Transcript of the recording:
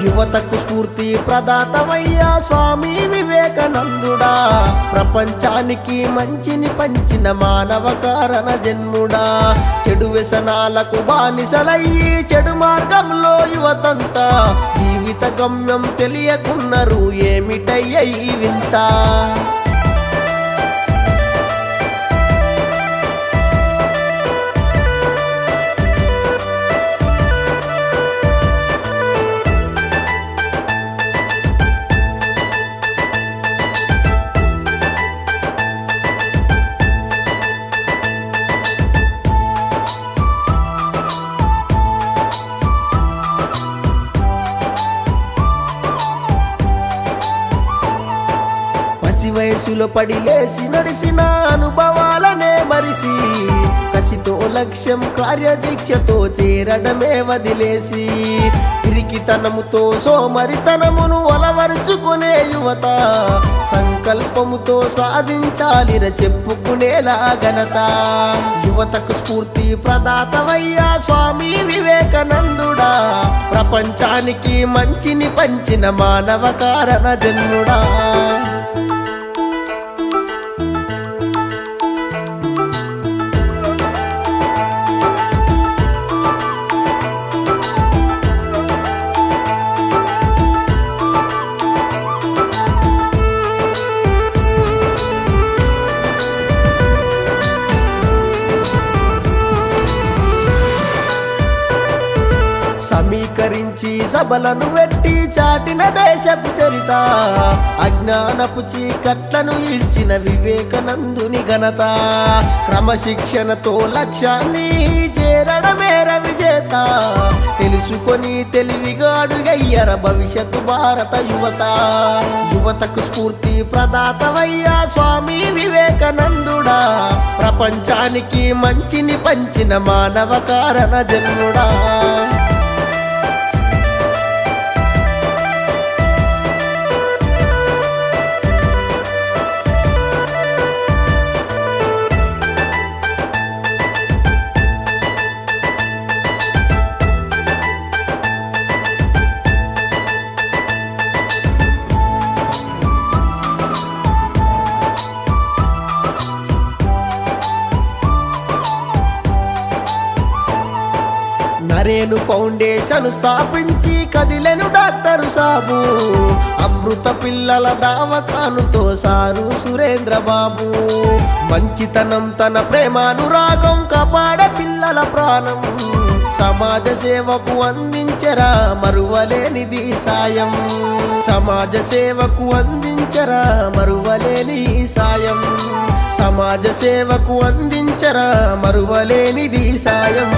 యువతకు స్ఫూర్తి ప్రదాతవయ్యా స్వామి వివేకానందుడా, ప్రపంచానికి మంచిని పంచిన మానవ కారణ జన్ముడా. చెడు వ్యసనాలకు బానిసలయ్యి చెడు మార్గంలో యువతంతా జీవిత గమ్యం తెలియకున్నారు, ఏమిటయ్య ఈ వింత. వయసులో పడి లేచి నడిసిన అనుభవాలనే మరిసి, కసితో లక్ష్యం కార్యదీక్షతో చేరడమే వదిలేసి, పిరికితనముతో సోమరితనమును అలవరుచుకునే యువత సంకల్పముతో సాధించాలిర చెప్పుకునేలా ఘనత. యువతకు స్ఫూర్తి ప్రదాతవయ్యా స్వామి వివేకానందుడా, ప్రపంచానికి మంచిని పంచిన మానవ కారణ జన్ముడా. సమీకరించి సభలను వెట్టి చాటిన దేశపు చరిత, అజ్ఞానపు చీకట్లను ఈల్చిన వివేకానందుని ఘనత. క్రమశిక్షణతో లక్ష్యాన్ని చేరడమేర విజేత, తెలుసుకొని తెలివిగాడుగయ్యర భవిష్యత్తు భారత యువత. యువతకు స్ఫూర్తి ప్రదాతవయ్యా స్వామి వివేకానందుడా, ప్రపంచానికి మంచిని పంచిన మానవ కారణ జన్ముడా. నరేను ఫౌండేషన్ స్థాపించి కదిలెను డాక్టర్ సాబు, అమృత పిల్లల దావకానుతో సారు సురేంద్ర బాబు. మంచితనం తన ప్రేమానురాగం కాపాడే పిల్లల ప్రాణం, సమాజ సేవకు అందించరా మరువలేనిది సాయం. సమాజ సేవకు అందించరా మరువలేని సాయం. సమాజ సేవకు అందించరా మరువలేనిది సాయం.